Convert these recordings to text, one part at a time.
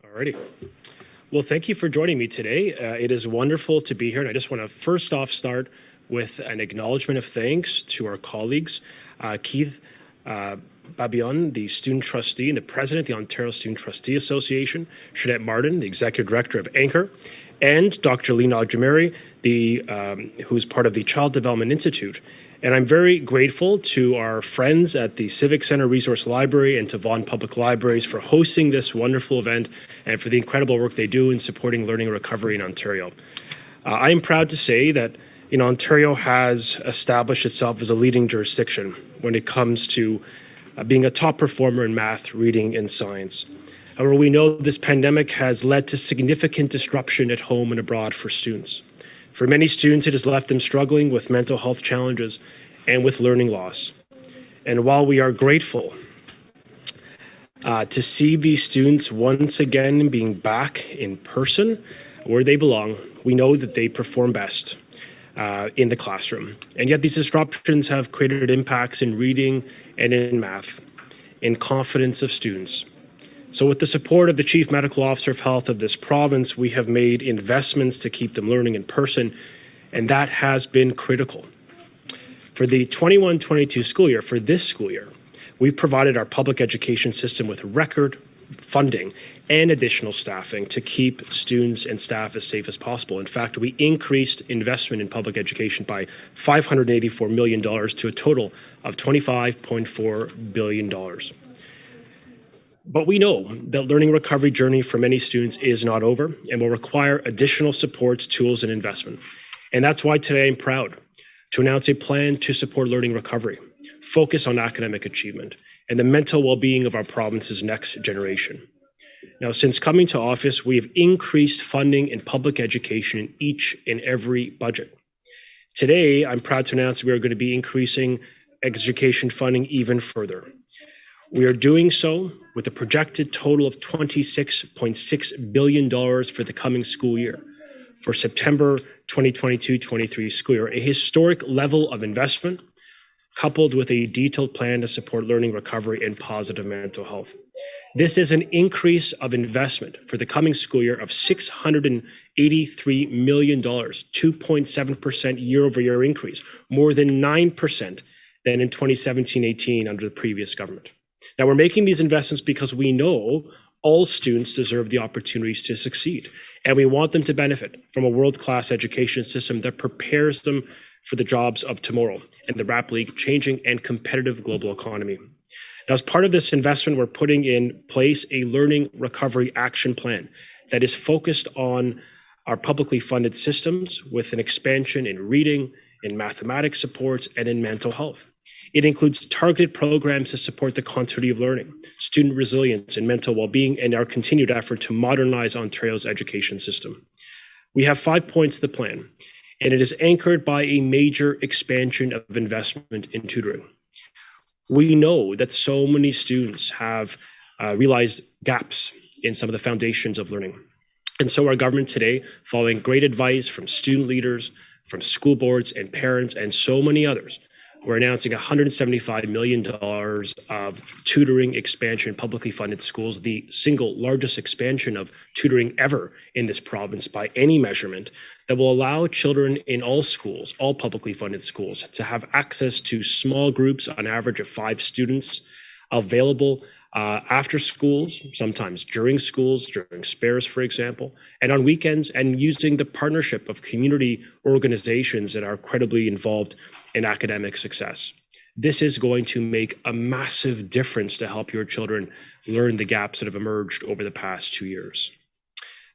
Alrighty. Well, thank you for joining me today. It is wonderful to be here, and I just want to first off start with an acknowledgement of thanks to our colleagues, Keith Babion, the student trustee and the president of the Ontario Student Trustee Association, Jeanette Martin, the executive director of Anchor, and Dr. Lena Jameri, who's part of the Child Development Institute. And I'm very grateful to our friends at the Civic Center Resource Library and to Vaughan Public Libraries for hosting this wonderful event and for the incredible work they do in supporting learning and recovery in Ontario. I am proud to say that Ontario has established itself as a leading jurisdiction when it comes to being a top performer in math, reading, and science. However, we know this pandemic has led to significant disruption at home and abroad for students. For many students, it has left them struggling with mental health challenges and with learning loss. And while we are grateful to see these students once again being back in person where they belong, we know that they perform best in the classroom. And yet these disruptions have created impacts in reading and in math, in confidence of students. So with the support of the Chief Medical Officer of Health of this province, we have made investments to keep them learning in person, and that has been critical. For the 21-22 school year, for this school year, we've provided our public education system with record funding and additional staffing to keep students and staff as safe as possible. In fact, we increased investment in public education by $584 million to a total of $25.4 billion. But we know that learning recovery journey for many students is not over and will require additional supports, tools, and investment. And that's why today I'm proud to announce a plan to support learning recovery, focus on academic achievement, and the mental well-being of our province's next generation. Now, since coming to office, we have increased funding in public education in each and every budget. Today, I'm proud to announce we are going to be increasing education funding even further. We are doing so with a projected total of $26.6 billion for the coming school year, for September 2022-23 school year, a historic level of investment coupled with a detailed plan to support learning recovery and positive mental health. This is an increase of investment for the coming school year of $683 million, 2.7% year-over-year increase, more than 9% than in 2017-18 under the previous government. Now, we're making these investments because we know all students deserve the opportunities to succeed, and we want them to benefit from a world-class education system that prepares them for the jobs of tomorrow in the rapidly changing and competitive global economy. Now, as part of this investment, we're putting in place a learning recovery action plan that is focused on our publicly funded systems with an expansion in reading, in mathematics supports, and in mental health. It includes targeted programs to support the continuity of learning, student resilience and mental well-being, and our continued effort to modernize Ontario's education system. We have 5 points to the plan, and it is anchored by a major expansion of investment in tutoring. We know that so many students have realized gaps in some of the foundations of learning. And so our government today, following great advice from student leaders, from school boards and parents, and so many others, we're announcing $175 million of tutoring expansion in publicly funded schools, the single largest expansion of tutoring ever in this province by any measurement, that will allow children in all schools, all publicly funded schools, to have access to small groups on average of 5 students available after schools, sometimes during schools, during spares, for example, and on weekends, and using the partnership of community organizations that are credibly involved in academic success. This is going to make a massive difference to help your children learn the gaps that have emerged over the past 2 years.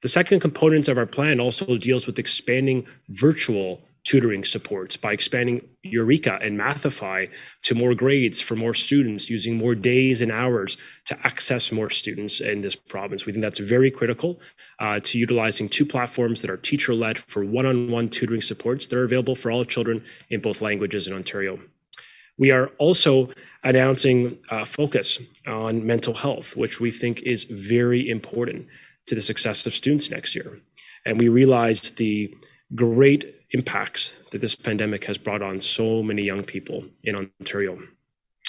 The second component of our plan also deals with expanding virtual tutoring supports by expanding Eureka and Mathify to more grades for more students, using more days and hours to access more students in this province. We think that's very critical to utilizing 2 platforms that are teacher-led for one-on-one tutoring supports that are available for all children in both languages in Ontario. We are also announcing a focus on mental health, which we think is very important to the success of students next year. And we realized the great impacts that this pandemic has brought on so many young people in Ontario. And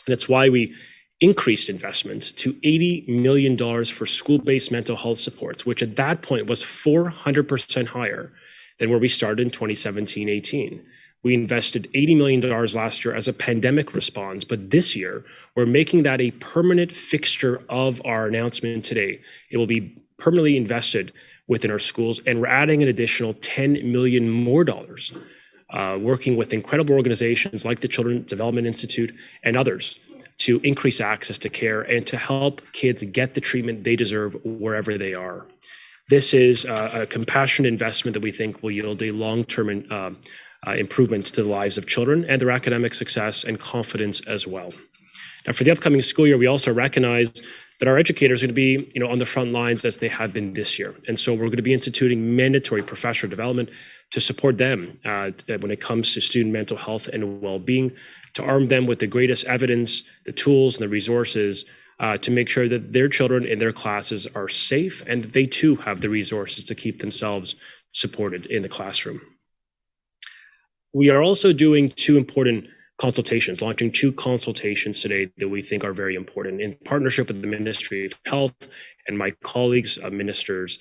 that's why we increased investment to $80 million for school-based mental health supports, which at that point was 400% higher than where we started in 2017-18. We invested $80 million last year as a pandemic response, but this year we're making that a permanent fixture of our announcement today. It will be permanently invested within our schools, and we're adding an additional $10 million more dollars, working with incredible organizations like the Children's Development Institute and others to increase access to care and to help kids get the treatment they deserve wherever they are. This is a compassionate investment that we think will yield a long-term improvement to the lives of children and their academic success and confidence as well. Now, for the upcoming school year, we also recognize that our educators are going to be, on the front lines as they have been this year. And so we're going to be instituting mandatory professional development to support them when it comes to student mental health and well-being, to arm them with the greatest evidence, the tools, and the resources to make sure that their children in their classes are safe and that they too have the resources to keep themselves supported in the classroom. We are also doing two important consultations, launching two consultations today that we think are very important in partnership with the Ministry of Health and my colleagues, ministers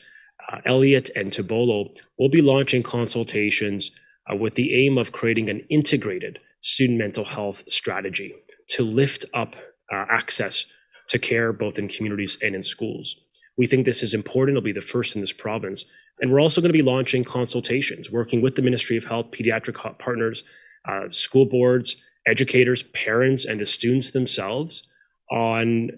Elliott and Tobolo. We'll be launching consultations with the aim of creating an integrated student mental health strategy to lift up access to care both in communities and in schools. We think this is important. It'll be the first in this province. And we're also going to be launching consultations, working with the Ministry of Health, pediatric partners, school boards, educators, parents, and the students themselves on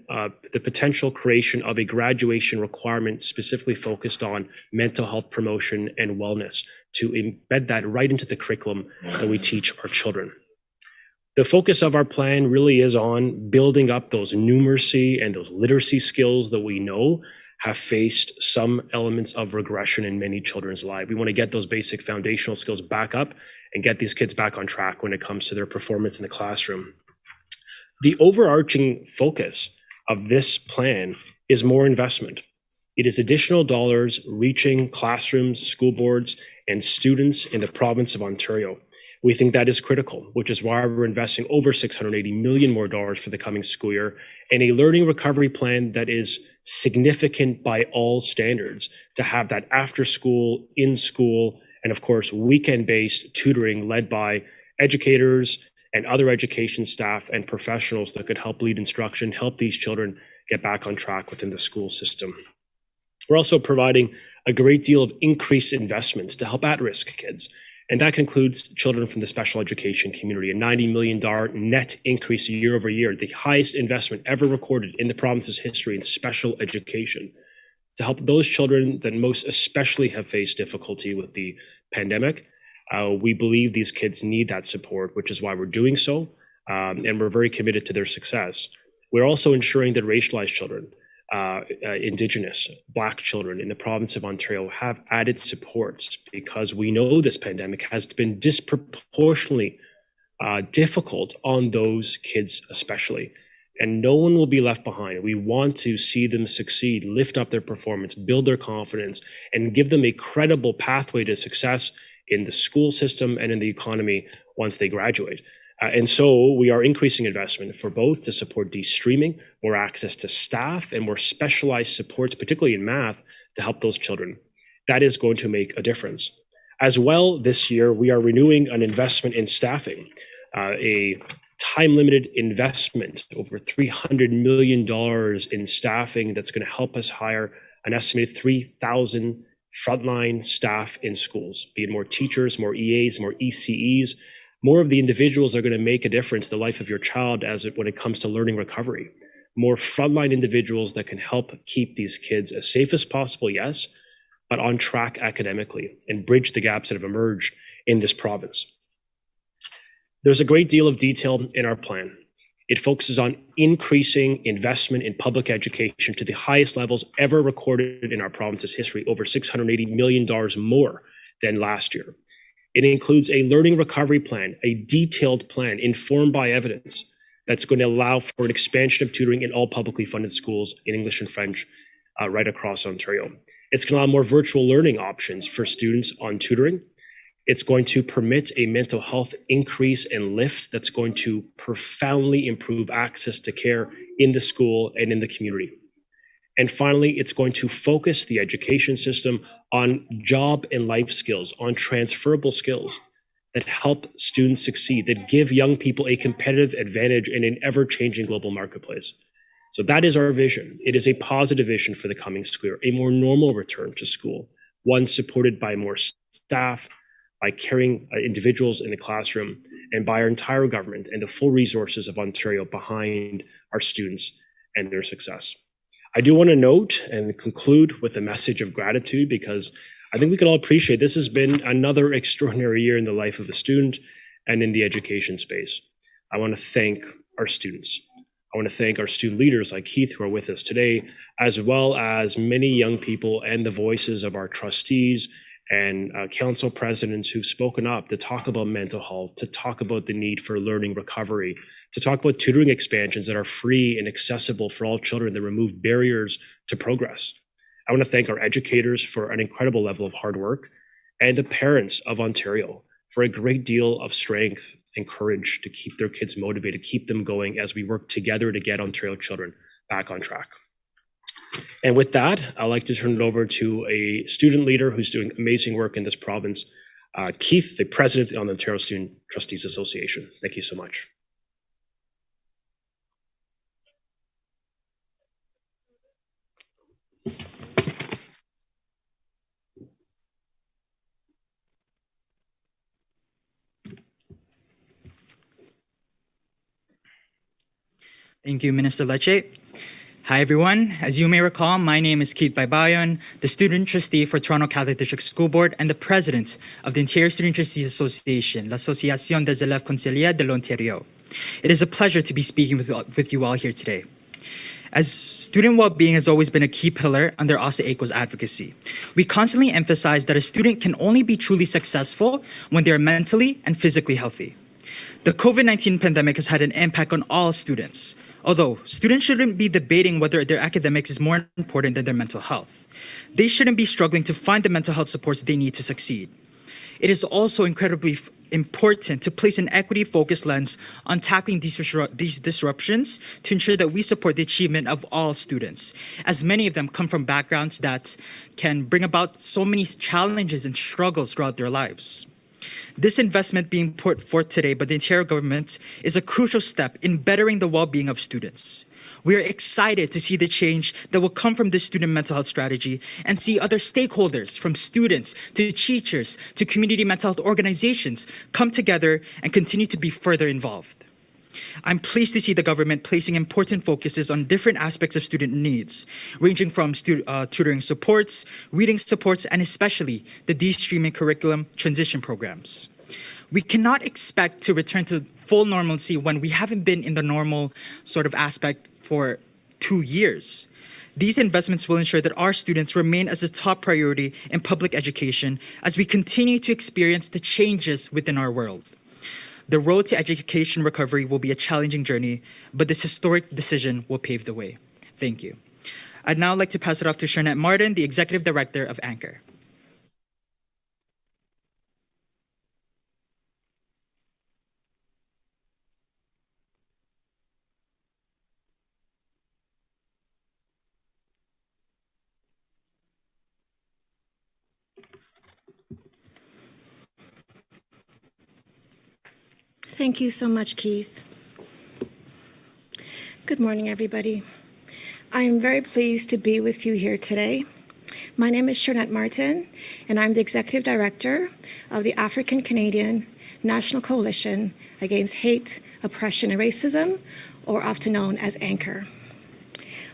the potential creation of a graduation requirement specifically focused on mental health promotion and wellness, to embed that right into the curriculum that we teach our children. The focus of our plan really is on building up those numeracy and those literacy skills that we know have faced some elements of regression in many children's lives. We want to get those basic foundational skills back up and get these kids back on track when it comes to their performance in the classroom. The overarching focus of this plan is more investment. It is additional dollars reaching classrooms, school boards, and students in the province of Ontario. We think that is critical, which is why we're investing over $680 million more for the coming school year and a learning recovery plan that is significant by all standards to have that after school, in school, and of course, weekend-based tutoring led by educators and other education staff and professionals that could help lead instruction, help these children get back on track within the school system. We're also providing a great deal of increased investments to help at-risk kids. And that concludes children from the special education community, a $90 million net increase year over year, the highest investment ever recorded in the province's history in special education, to help those children that most especially have faced difficulty with the pandemic. We believe these kids need that support, which is why we're doing so, and we're very committed to their success. We're also ensuring that racialized children, Indigenous, Black children in the province of Ontario have added supports, because we know this pandemic has been disproportionately difficult on those kids especially, and no one will be left behind. We want to see them succeed, lift up their performance, build their confidence, and give them a credible pathway to success in the school system and in the economy once they graduate. And so we are increasing investment for both to support de-streaming, more access to staff, and more specialized supports, particularly in math, to help those children. That is going to make a difference. As well, this year, we are renewing an investment in staffing, a time-limited investment, over $300 million in staffing that's going to help us hire an estimated 3,000 frontline staff in schools, be it more teachers, more EAs, more ECEs. More of the individuals are going to make a difference in the life of your child when it comes to learning recovery. More frontline individuals that can help keep these kids as safe as possible, yes, but on track academically and bridge the gaps that have emerged in this province. There's a great deal of detail in our plan. It focuses on increasing investment in public education to the highest levels ever recorded in our province's history, over $680 million more than last year. It includes a learning recovery plan, a detailed plan informed by evidence that's going to allow for an expansion of tutoring in all publicly funded schools in English and French right across Ontario. It's going to allow more virtual learning options for students on tutoring. It's going to permit a mental health increase and lift that's going to profoundly improve access to care in the school and in the community. And finally, it's going to focus the education system on job and life skills, on transferable skills that help students succeed, that give young people a competitive advantage in an ever-changing global marketplace. So that is our vision. It is a positive vision for the coming school year, a more normal return to school, one supported by more staff, by caring individuals in the classroom, and by our entire government and the full resources of Ontario behind our students and their success. I do want to note and conclude with a message of gratitude, because I think we can all appreciate this has been another extraordinary year in the life of a student and in the education space. I want to thank our students. I want to thank our student leaders like Keith, who are with us today, as well as many young people and the voices of our trustees and council presidents who've spoken up to talk about mental health, to talk about the need for learning recovery, to talk about tutoring expansions that are free and accessible for all children, that remove barriers to progress. I want to thank our educators for an incredible level of hard work, and the parents of Ontario for a great deal of strength and courage to keep their kids motivated, keep them going as we work together to get Ontario children back on track. And with that, I'd like to turn it over to a student leader who's doing amazing work in this province, Keith, the president of the Ontario Student Trustees Association. Thank you so much. Thank you, Minister Lecce. Hi, everyone. As you may recall, my name is Keith Vaughan, the student trustee for Toronto Catholic District School Board and the president of the Ontario Student Trustees Association, l'Association des élèves conseillers de l'Ontario. It is a pleasure to be speaking with you all here today. As student well-being has always been a key pillar under OSA ACO's advocacy, we constantly emphasize that a student can only be truly successful when they are mentally and physically healthy. The COVID-19 pandemic has had an impact on all students. Although students shouldn't be debating whether their academics is more important than their mental health. They shouldn't be struggling to find the mental health supports they need to succeed. It is also incredibly important to place an equity-focused lens on tackling these disruptions to ensure that we support the achievement of all students, as many of them come from backgrounds that can bring about so many challenges and struggles throughout their lives. This investment being put forth today by the Ontario government is a crucial step in bettering the well-being of students. We are excited to see the change that will come from this student mental health strategy and see other stakeholders, from students to teachers to community mental health organizations, come together and continue to be further involved. I'm pleased to see the government placing important focuses on different aspects of student needs, ranging from tutoring supports, reading supports, and especially the de-streaming curriculum transition programs. We cannot expect to return to full normalcy when we haven't been in the normal sort of aspect for 2 years. These investments will ensure that our students remain as the top priority in public education as we continue to experience the changes within our world. The road to education recovery will be a challenging journey, but this historic decision will pave the way. Thank you. I'd now like to pass it off to Sharnette Martin, the Executive Director of Anchor. Thank you so much, Keith. Good morning, everybody. I am very pleased to be with you here today. My name is Sharnette Martin, and I'm the Executive Director of the African Canadian National Coalition Against Hate, Oppression, and Racism, or often known as Anchor.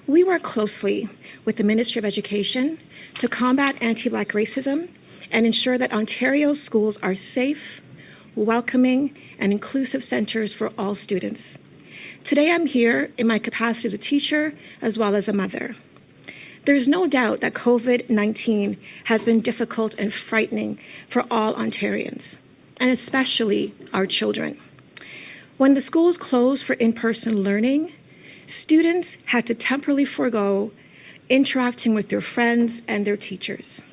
We work closely with the Ministry of Education to combat anti-Black racism and ensure that Ontario's schools are safe, welcoming, and inclusive centers for all students. Today I'm here in my capacity as a teacher as well as a mother. There's no doubt that COVID-19 has been difficult and frightening for all Ontarians, and especially our children. When the schools closed for in-person learning, students had to temporarily forego interacting with their friends and their teachers.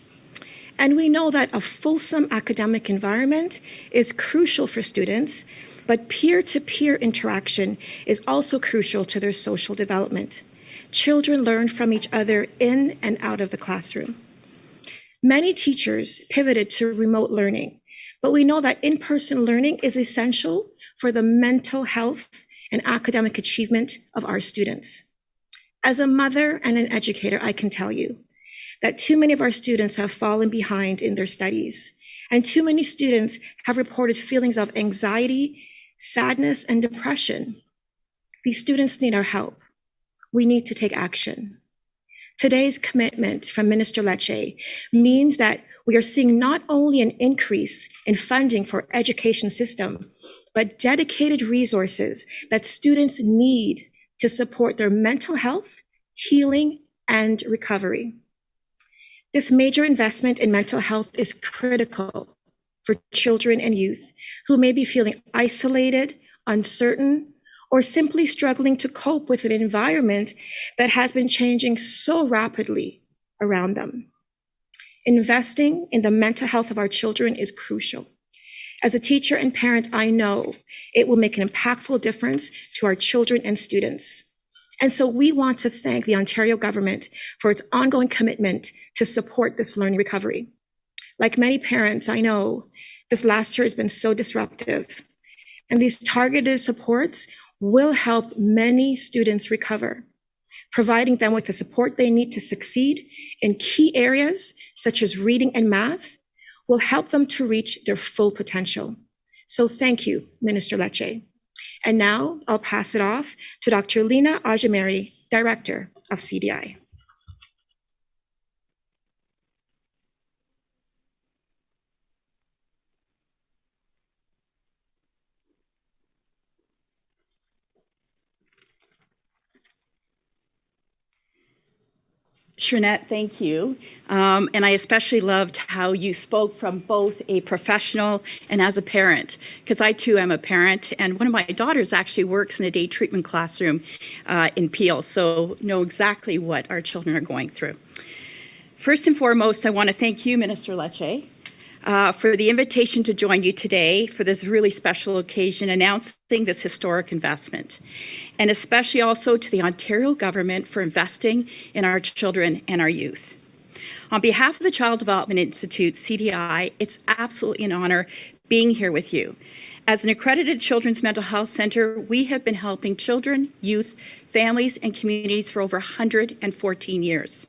And we know that a fulsome academic environment is crucial for students, but peer-to-peer interaction is also crucial to their social development. Children learn from each other in and out of the classroom. Many teachers pivoted to remote learning, but we know that in-person learning is essential for the mental health and academic achievement of our students. As a mother and an educator, I can tell you that too many of our students have fallen behind in their studies, and too many students have reported feelings of anxiety, sadness, and depression. These students need our help. We need to take action. Today's commitment from Minister Lecce means that we are seeing not only an increase in funding for education system, but dedicated resources that students need to support their mental health, healing, and recovery. This major investment in mental health is critical for children and youth who may be feeling isolated, uncertain, or simply struggling to cope with an environment that has been changing so rapidly around them. Investing in the mental health of our children is crucial. As a teacher and parent, I know it will make an impactful difference to our children and students. And so we want to thank the Ontario government for its ongoing commitment to support this learning recovery. Like many parents, I know this last year has been so disruptive, and these targeted supports will help many students recover, providing them with the support they need to succeed in key areas such as reading and math will help them to reach their full potential. So thank you, Minister Lecce. And now I'll pass it off to Dr. Lena Ajameri, Director of CDI. Shernette, thank you. And I especially loved how you spoke from both a professional and as a parent, because I too am a parent, and one of my daughters actually works in a day treatment classroom in Peel, so know exactly what our children are going through. First and foremost, I want to thank you, Minister Lecce, for the invitation to join you today for this really special occasion announcing this historic investment, and especially also to the Ontario government for investing in our children and our youth. On behalf of the Child Development Institute, CDI, it's absolutely an honor being here with you. As an accredited children's mental health center, we have been helping children, youth, families, and communities for over 114 years.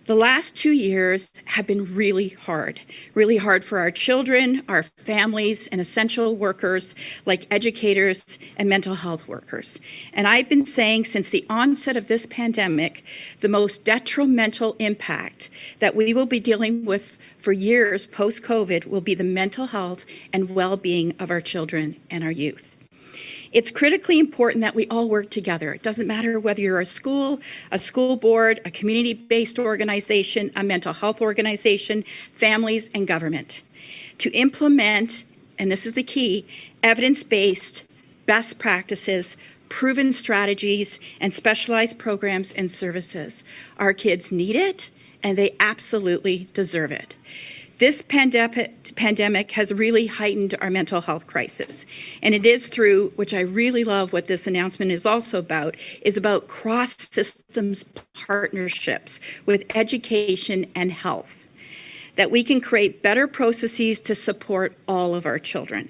The last 2 years have been really hard for our children, our families, and essential workers like educators and mental health workers. And I've been saying since the onset of this pandemic, the most detrimental impact that we will be dealing with for years post-COVID will be the mental health and well-being of our children and our youth. It's critically important that we all work together. It doesn't matter whether you're a school board, a community-based organization, a mental health organization, families, and government, to implement, and this is the key, evidence-based best practices, proven strategies, and specialized programs and services. Our kids need it, and they absolutely deserve it. This pandemic has really heightened our mental health crisis. And it is through, which I really love what this announcement is also about, is about cross-systems partnerships with education and health, that we can create better processes to support all of our children.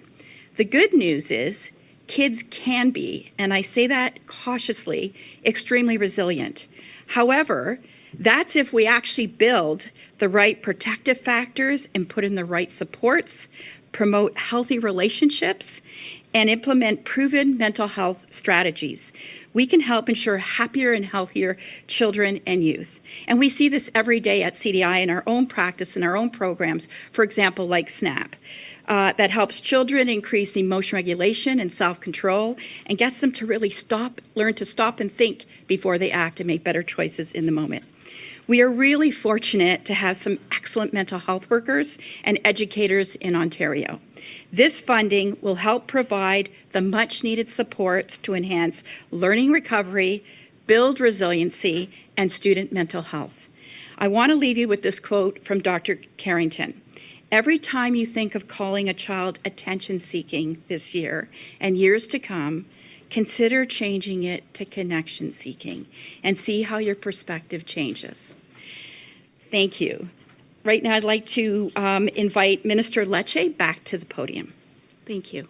The good news is kids can be, and I say that cautiously, extremely resilient. However, that's if we actually build the right protective factors and put in the right supports, promote healthy relationships, and implement proven mental health strategies. We can help ensure happier and healthier children and youth. And we see this every day at CDI in our own practice and our own programs, for example, like SNAP. That helps children increase emotion regulation and self-control and gets them to really learn to stop and think before they act and make better choices in the moment. We are really fortunate to have some excellent mental health workers and educators in Ontario. This funding will help provide the much needed supports to enhance learning recovery, build resiliency, and student mental health. I want to leave you with this quote from Dr. Carrington. Every time you think of calling a child attention-seeking this year and years to come, consider changing it to connection-seeking and see how your perspective changes. Thank you. Right now, I'd like to invite Minister Lecce back to the podium. Thank you.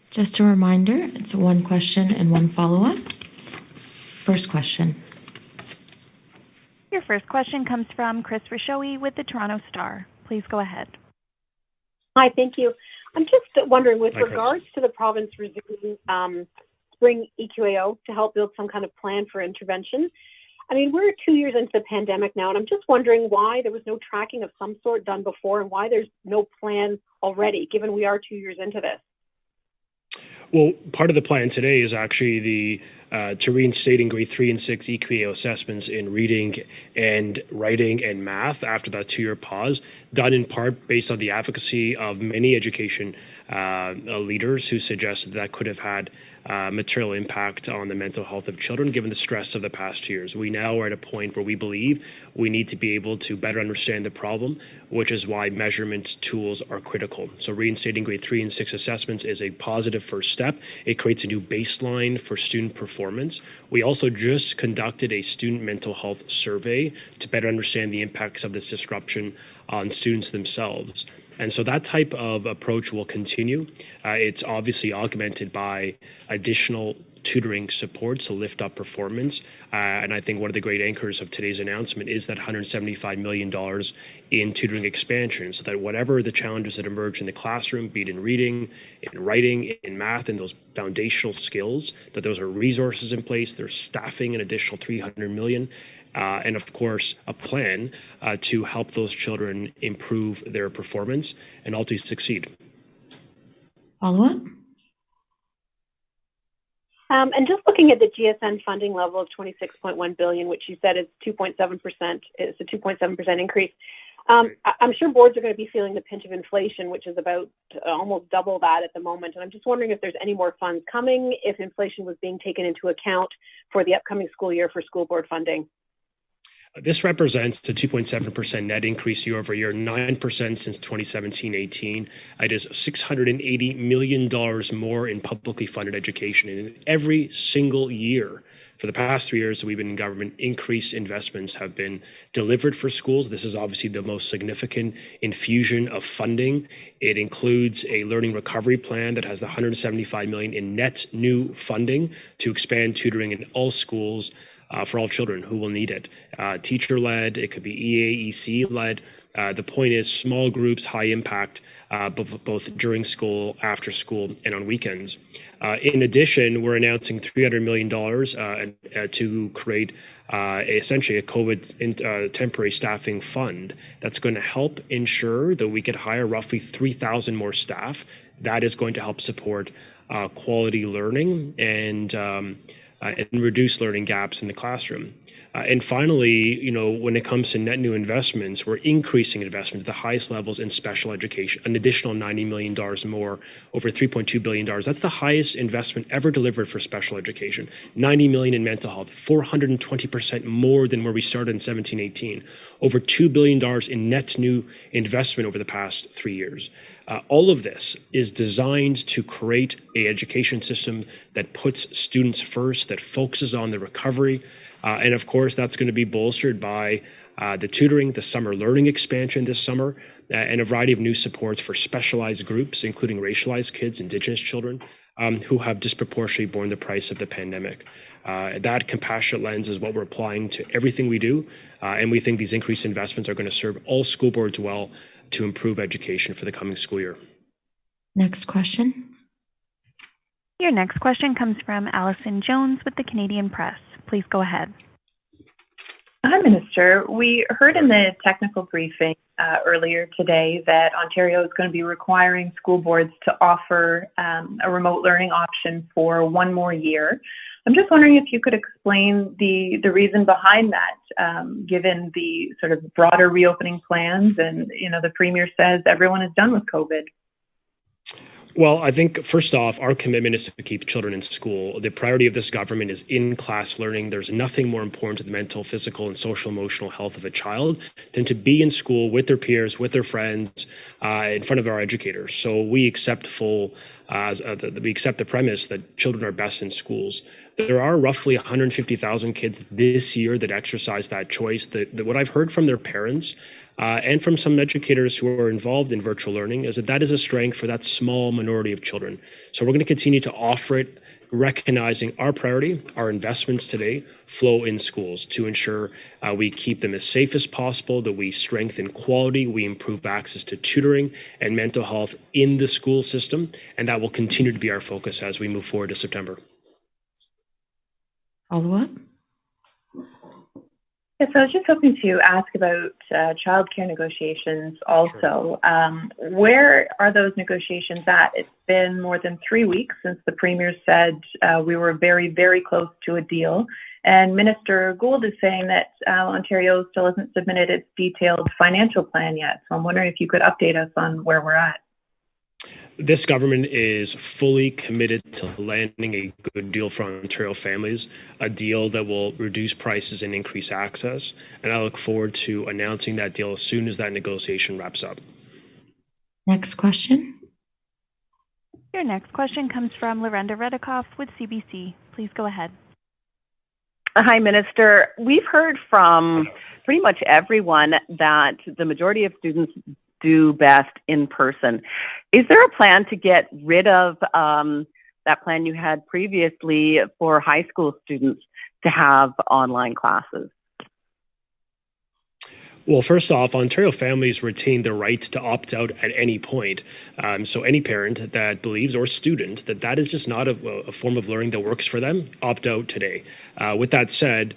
Just a reminder, it's one question and one follow-up. First question. Your first question comes from Chris Rishoey with the Toronto Star. Please go ahead. Hi, thank you. I'm just wondering, with Hi, Chris. regards to the province resuming spring EQAO to help build some kind of plan for intervention, I mean, we're 2 years into the pandemic now, and I'm just wondering why there was no tracking of some sort done before and why there's no plan already, given we are 2 years into this. Well, part of the plan today is actually to reinstating grade 3 and 6 EQAO assessments in reading and writing and math after that 2-year pause, done in part based on the advocacy of many education leaders who suggested that could have had material impact on the mental health of children given the stress of the past 2 years. We now are at a point where we believe we need to be able to better understand the problem, which is why measurement tools are critical. So reinstating grade 3 and 6 assessments is a positive first step. It creates a new baseline for student performance. We also just conducted a student mental health survey to better understand the impacts of this disruption on students themselves. And so that type of approach will continue. It's obviously augmented by additional tutoring supports to lift up performance. And I think one of the great anchors of today's announcement is that $175 million in tutoring expansion, so that whatever the challenges that emerge in the classroom, be it in reading, in writing, in math, and those foundational skills, that those are resources in place. There's staffing, an additional $300 million. And of course, a plan to help those children improve their performance and ultimately succeed. Follow-up? And just looking at the GSN funding level of $26.1 billion, which you said is 2.7%, it's a 2.7% increase. I'm sure boards are going to be feeling the pinch of inflation, which is about almost double that at the moment. And I'm just wondering if there's any more funds coming, if inflation was being taken into account for the upcoming school year for school board funding. This represents a 2.7% net increase year over year, 9% since 2017-18. It is $680 million more in publicly funded education. And in every single year for the past 3 years that we've been in government, increased investments have been delivered for schools. This is obviously the most significant infusion of funding. It includes a learning recovery plan that has the $175 million in net new funding to expand tutoring in all schools for all children who will need it. Teacher-led, it could be EAEC-led. The point is small groups, high impact, both during school, after school, and on weekends. In addition, we're announcing $300 million to create essentially a COVID temporary staffing fund that's going to help ensure that we could hire roughly 3,000 more staff. That is going to help support quality learning and reduce learning gaps in the classroom. And finally, when it comes to net new investments, we're increasing investment at the highest levels in special education, an additional $90 million more, over $3.2 billion. That's the highest investment ever delivered for special education. $90 million in mental health, 420% more than where we started in 17-18. Over $2 billion in net new investment over the past 3 years. All of this is designed to create an education system that puts students first, that focuses on the recovery. And of course, that's going to be bolstered by the tutoring, the summer learning expansion this summer, and a variety of new supports for specialized groups, including racialized kids, Indigenous children, who have disproportionately borne the price of the pandemic. That compassionate lens is what we're applying to everything we do. And we think these increased investments are going to serve all school boards well to improve education for the coming school year. Next question. Your next question comes from Allison Jones with the Canadian Press. Please go ahead. Hi, Minister. We heard in the technical briefing earlier today that Ontario is going to be requiring school boards to offer a remote learning option for one more year. I'm just wondering if you could explain the reason behind that, given the sort of broader reopening plans, and the Premier says everyone is done with COVID. Well, I think first off, our commitment is to keep children in school. The priority of this government is in-class learning. There's nothing more important to the mental, physical, and social emotional health of a child than to be in school with their peers, with their friends, in front of our educators. So we accept we accept the premise that children are best in schools. There are roughly 150,000 kids this year that exercise that choice. What I've heard from their parents and from some educators who are involved in virtual learning is that is a strength for that small minority of children. So we're going to continue to offer it, recognizing our priority, our investments today flow in schools to ensure we keep them as safe as possible, that we strengthen quality, we improve access to tutoring and mental health in the school system, and that will continue to be our focus as we move forward to September. Follow up? Yes, I was just hoping to ask about childcare negotiations also. Sure. Where are those negotiations at? It's been more than 3 weeks since the Premier said we were very, very close to a deal. And Minister Gould is saying that Ontario still hasn't submitted its detailed financial plan yet. So I'm wondering if you could update us on where we're at. This government is fully committed to landing a good deal for Ontario families, a deal that will reduce prices and increase access. And I look forward to announcing that deal as soon as that negotiation wraps up. Next question. Your next question comes from Lorenda Redikoff with CBC. Please go ahead. Hi, Minister. We've heard from pretty much everyone that the majority of students do best in person. Is there a plan to get rid of that plan you had previously for high school students to have online classes? Well, first off, Ontario families retain the right to opt out at any point. So any parent that believes or student that is just not a form of learning that works for them, opt out today. With that said,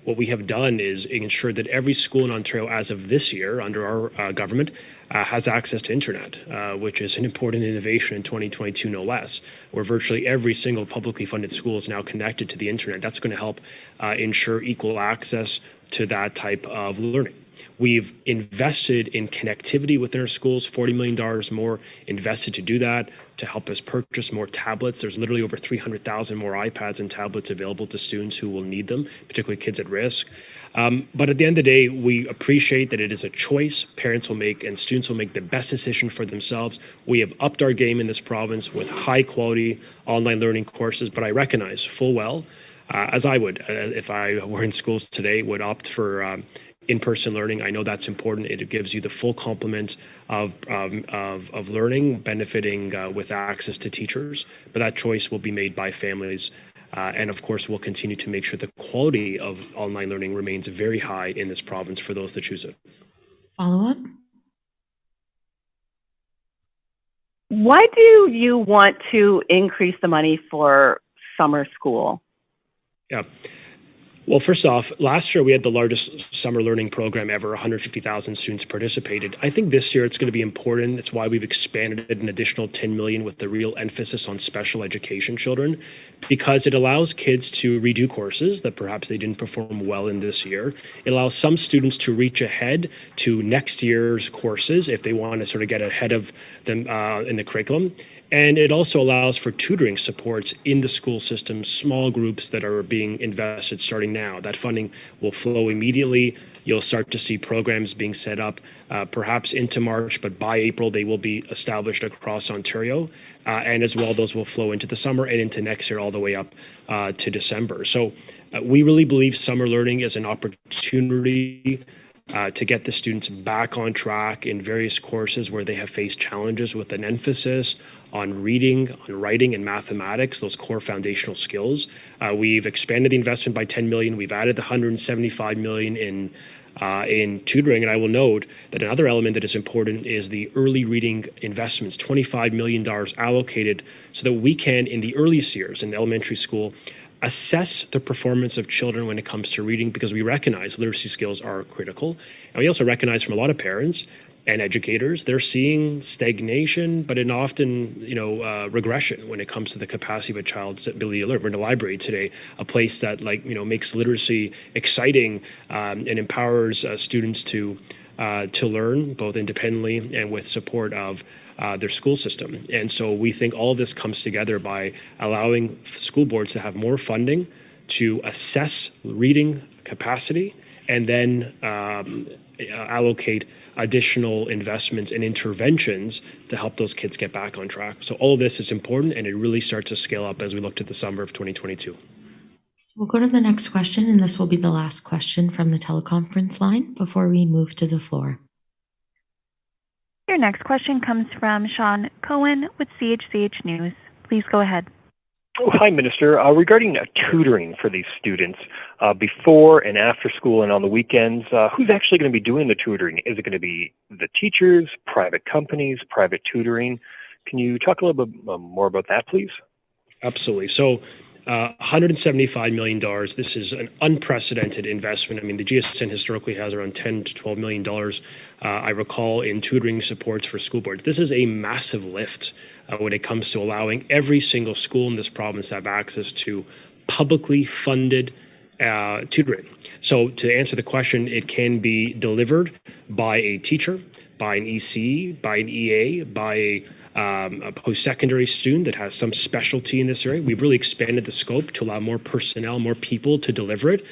what we have done is ensure that every school in Ontario, as of this year, under our government, has access to internet, which is an important innovation in 2022, no less, where virtually every single publicly funded school is now connected to the internet. That's going to help ensure equal access to that type of learning. We've invested in connectivity within our schools, $40 million more invested to do that, to help us purchase more tablets. There's literally over 300,000 more iPads and tablets available to students who will need them, particularly kids at risk. But at the end of the day, we appreciate that it is a choice parents will make and students will make the best decision for themselves. We have upped our game in this province with high quality online learning courses, but I recognize full well, as I would, if I were in schools today, would opt for in-person learning. I know that's important. It gives you the full complement of learning, benefiting with access to teachers, but that choice will be made by families. And of course, we'll continue to make sure the quality of online learning remains very high in this province for those that choose it. Follow up? Why do you want to increase the money for summer school? Yeah. Well, first off, last year we had the largest summer learning program ever. 150,000 students participated. I think this year it's going to be important. That's why we've expanded an additional 10 million with the real emphasis on special education children, because it allows kids to redo courses that perhaps they didn't perform well in this year. It allows some students to reach ahead to next year's courses if they want to sort of get ahead of them in the curriculum. And it also allows for tutoring supports in the school system, small groups that are being invested starting now. That funding will flow immediately. You'll start to see programs being set up perhaps into March, but by April they will be established across Ontario. And as well, those will flow into the summer and into next year all the way up to December. So we really believe summer learning is an opportunity to get the students back on track in various courses where they have faced challenges, with an emphasis on reading, on writing, and mathematics, those core foundational skills. We've expanded the investment by 10 million. We've added the 175 million in tutoring. And I will note that another element that is important is the early reading investments, $25 million allocated so that we can, in the earliest years in elementary school, assess the performance of children when it comes to reading, because we recognize literacy skills are critical. And we also recognize from a lot of parents and educators, they're seeing stagnation, but an often, regression when it comes to the capacity of a child's ability to learn. We're in a library today, a place that makes literacy exciting and empowers students to learn both independently and with support of their school system. And so we think all of this comes together by allowing school boards to have more funding to assess reading capacity and then allocate additional investments and interventions to help those kids get back on track. So all of this is important, and it really starts to scale up as we look to the summer of 2022. We'll go to the next question, and this will be the last question from the teleconference line before we move to the floor. Your next question comes from Sean Cohen with CHCH News. Please go ahead. Oh, hi, Minister. Regarding tutoring for these students before and after school and on the weekends, who's actually going to be doing the tutoring? Is it going to be the teachers, private companies, private tutoring? Can you talk a little bit more about that, please? Absolutely. So $175 million. This is an unprecedented investment. I mean, the GSN historically has around $10 to $12 million, I recall, in tutoring supports for school boards. This is a massive lift when it comes to allowing every single school in this province to have access to publicly funded tutoring. So to answer the question, it can be delivered by a teacher, by an EC, by an EA, by a post-secondary student that has some specialty in this area. We've really expanded the scope to allow more personnel, more people to deliver it.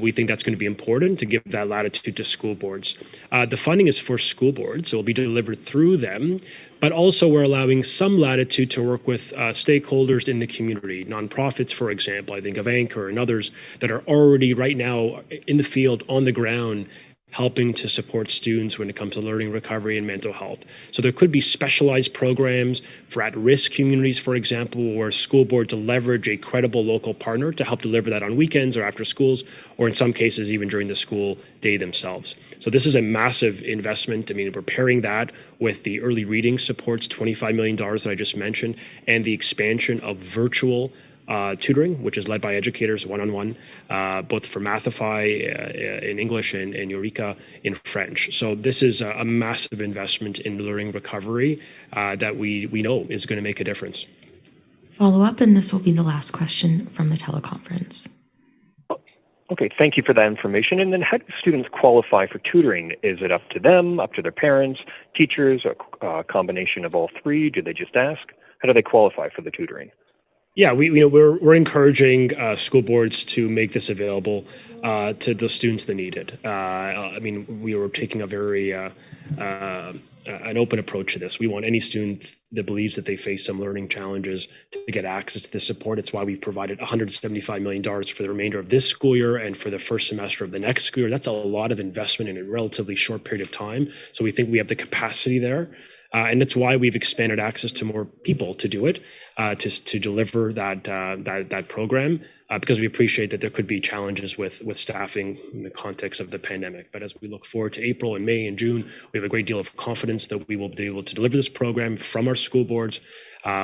We think that's going to be important to give that latitude to school boards. The funding is for school boards, so it will be delivered through them, but also we're allowing some latitude to work with stakeholders in the community, nonprofits, for example. I think of Anchor and others that are already right now in the field, on the ground, helping to support students when it comes to learning recovery and mental health. So there could be specialized programs for at-risk communities, for example, where school boards leverage a credible local partner to help deliver that on weekends or after schools, or in some cases, even during the school day themselves. So this is a massive investment. I mean, we're pairing that with the early reading supports, $25 million that I just mentioned, and the expansion of virtual tutoring, which is led by educators one-on-one, both for Mathify in English and Eureka in French. So this is a massive investment in learning recovery that we know is going to make a difference. Follow up, and this will be the last question from the teleconference. Okay, thank you for that information. And then how do students qualify for tutoring? Is it up to them, up to their parents, teachers, a combination of all three? Do they just ask? How do they qualify for the tutoring? Yeah, we're encouraging school boards to make this available to the students that need it. I mean, we were taking a very an open approach to this. We want any student that believes that they face some learning challenges to get access to this support. It's why we've provided $175 million for the remainder of this school year and for the first semester of the next school year. That's a lot of investment in a relatively short period of time. So we think we have the capacity there. And that's why we've expanded access to more people to do it, to deliver that program, because we appreciate that there could be challenges with staffing in the context of the pandemic. But as we look forward to April and May and June, we have a great deal of confidence that we will be able to deliver this program from our school boards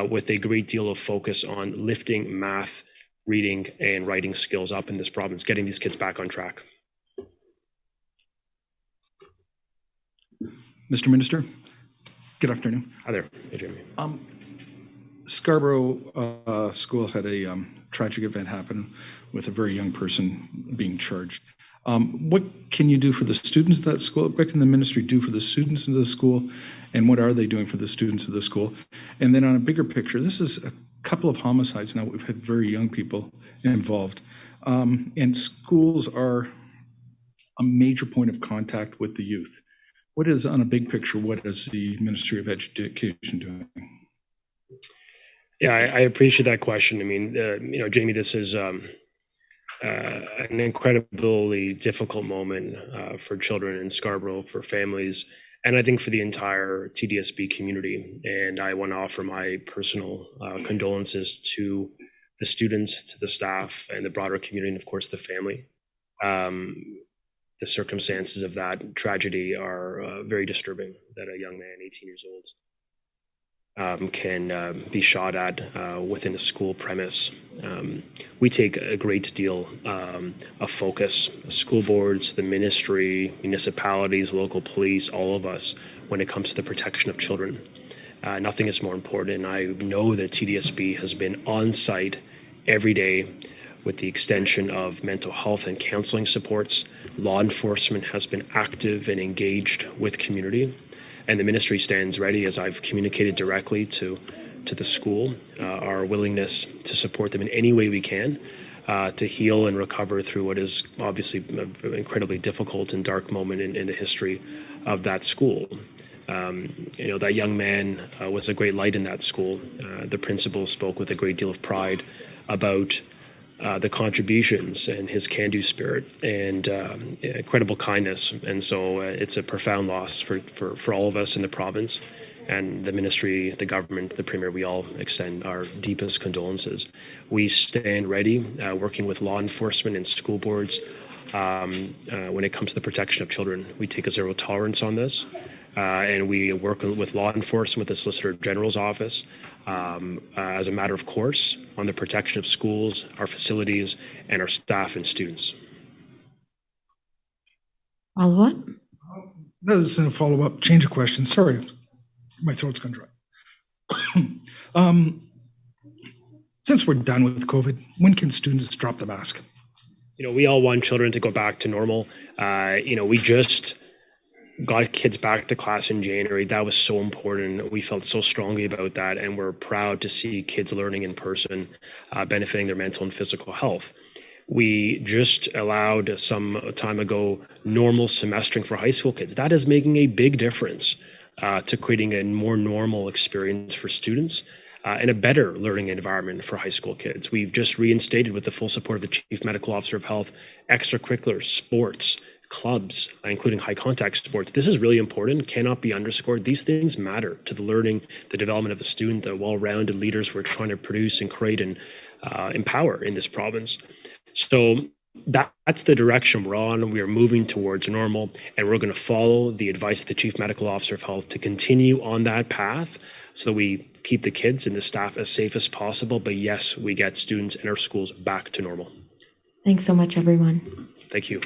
with a great deal of focus on lifting math, reading, and writing skills up in this province, getting these kids back on track. Mr. Minister. Good afternoon. Hi there. Hey, Jamie. Scarborough School had a tragic event happen with a very young person being charged. What can you do for the students of that school? What can the ministry do for the students of the school? And what are they doing for the students of the school? And then on a bigger picture, this is a couple of homicides now. We've had very young people involved. And schools are a major point of contact with the youth. What is, on a big picture, what is the Ministry of Education doing? Yeah, I appreciate that question. I mean, Jamie, this is an incredibly difficult moment for children in Scarborough, for families, and I think for the entire TDSB community. And I want to offer my personal condolences to the students, to the staff, and the broader community, and of course, the family. The circumstances of that tragedy are very disturbing, that a young man, 18 years old, can be shot at within a school premise. We take a great deal of focus, school boards, the ministry, municipalities, local police, all of us, when it comes to the protection of children. Nothing is more important. And I know that TDSB has been on site every day with the extension of mental health and counseling supports. Law enforcement has been active and engaged with community. And the ministry stands ready, as I've communicated directly to the school, our willingness to support them in any way we can to heal and recover through what is obviously an incredibly difficult and dark moment in the history of that school. That young man was a great light in that school. The principal spoke with a great deal of pride about the contributions and his can-do spirit and incredible kindness. And so it's a profound loss for all of us in the province. And the ministry, the government, the premier, we all extend our deepest condolences. We stand ready, working with law enforcement and school boards when it comes to the protection of children. We take a zero tolerance on this. And we work with law enforcement, with the Solicitor General's office, as a matter of course, on the protection of schools, our facilities, and our staff and students. Follow-up? That is a follow-up, change of question. Sorry, my throat's gone dry. Since we're done with COVID, when can students drop the mask? We all want children to go back to normal. We just got kids back to class in January. That was so important. We felt so strongly about that, and we're proud to see kids learning in person, benefiting their mental and physical health. We just allowed some time ago normal semestering for high school kids. That is making a big difference to creating a more normal experience for students and a better learning environment for high school kids. We've just reinstated, with the full support of the Chief Medical Officer of Health, extracurriculars, sports, clubs, including high contact sports. This is really important, cannot be underscored. These things matter to the learning, the development of a student, the well-rounded leaders we're trying to produce and create and empower in this province. So that's the direction we're on. We are moving towards normal, and we're going to follow the advice of the Chief Medical Officer of Health to continue on that path so that we keep the kids and the staff as safe as possible. But yes, we get students in our schools back to normal. Thanks so much, everyone. Thank you.